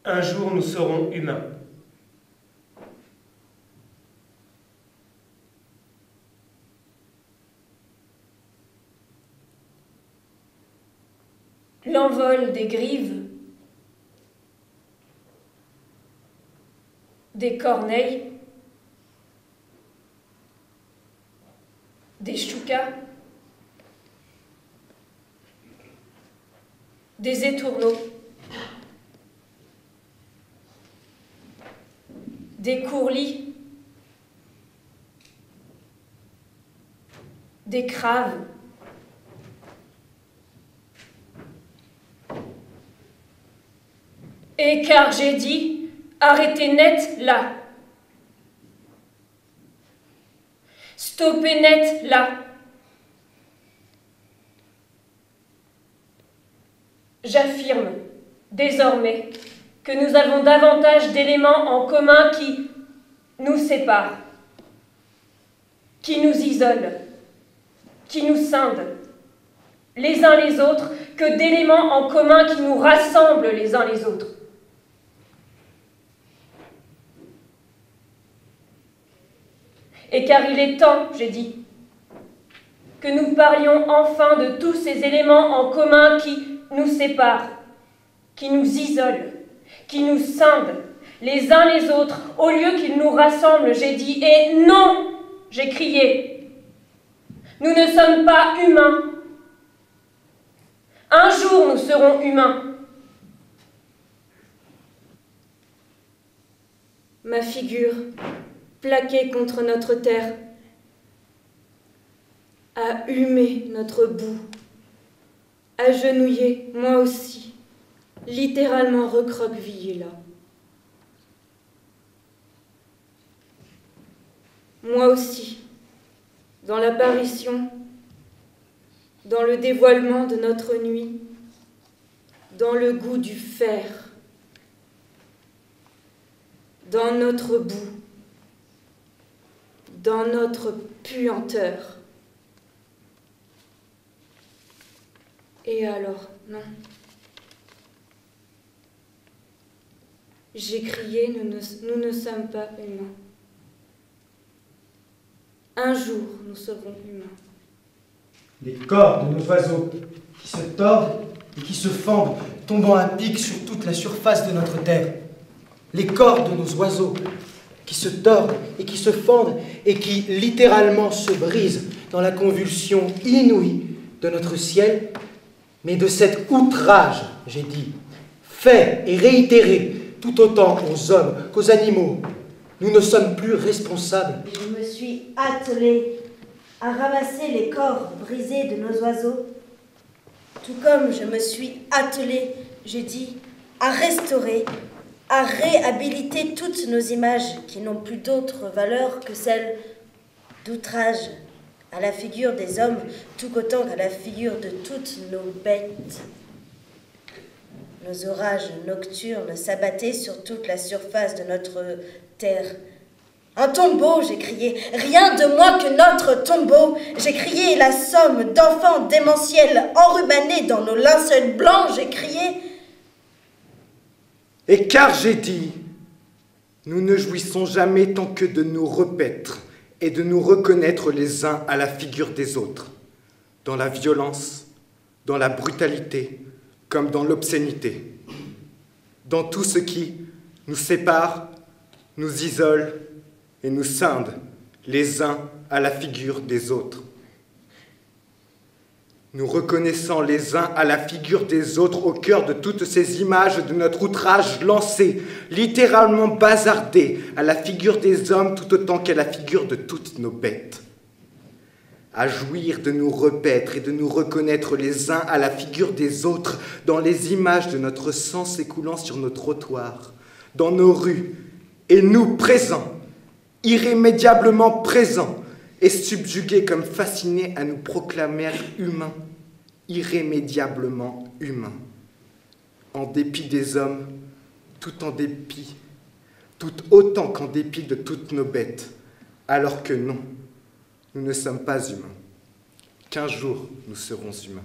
Un jour, nous serons humains. L'envol des grives, des corneilles, des choucas, des étourneaux, des courlis, des craves, et car j'ai dit, arrêtez net là. Stoppez net là. J'affirme, désormais, que nous avons davantage d'éléments en commun qui nous séparent, qui nous isolent, qui nous scindent, les uns les autres, que d'éléments en commun qui nous rassemblent les uns les autres. Et car il est temps, j'ai dit, que nous parlions enfin de tous ces éléments en commun qui nous séparent, qui nous isolent, qui nous scindent, les uns les autres, au lieu qu'ils nous rassemblent, j'ai dit, et non, j'ai crié, nous ne sommes pas humains. Un jour, nous serons humains. Ma figure, plaquée contre notre terre, a humé notre boue, agenouillé, moi aussi, littéralement recroquevillé là. Moi aussi, dans l'apparition, dans le dévoilement de notre nuit, dans le goût du fer, dans notre boue, dans notre puanteur. Et alors, non. J'ai crié, nous ne sommes pas humains. Un jour, nous serons humains. Les corps de nos oiseaux qui se tordent et qui se fendent, tombant à pic sur toute la surface de notre terre. Les corps de nos oiseaux qui se tordent et qui se fendent et qui littéralement se brisent dans la convulsion inouïe de notre ciel, mais de cet outrage, j'ai dit, fait et réitéré tout autant aux hommes qu'aux animaux. Nous ne sommes plus responsables. Je me suis attelée à ramasser les corps brisés de nos oiseaux, tout comme je me suis attelée, j'ai dit, à restaurer, à réhabiliter toutes nos images qui n'ont plus d'autre valeur que celle d'outrage à la figure des hommes, tout autant qu'à la figure de toutes nos bêtes. Nos orages nocturnes s'abattaient sur toute la surface de notre terre. Un tombeau, j'ai crié, rien de moins que notre tombeau. J'ai crié la somme d'enfants démentiels enrubanés dans nos linceuls blancs, j'ai crié. Et car j'ai dit, nous ne jouissons jamais tant que de nous repaître et de nous reconnaître les uns à la figure des autres, dans la violence, dans la brutalité, comme dans l'obscénité, dans tout ce qui nous sépare, nous isole et nous scinde les uns à la figure des autres. Nous reconnaissant les uns à la figure des autres au cœur de toutes ces images de notre outrage lancé, littéralement bazardé à la figure des hommes tout autant qu'à la figure de toutes nos bêtes. À jouir de nous repaître et de nous reconnaître les uns à la figure des autres dans les images de notre sang s'écoulant sur nos trottoirs, dans nos rues, et nous présents, irrémédiablement présents, et subjugués comme fascinés à nous proclamer humains, irrémédiablement humains, en dépit des hommes, tout en dépit, tout autant qu'en dépit de toutes nos bêtes, alors que non, nous ne sommes pas humains, qu'un jour nous serons humains.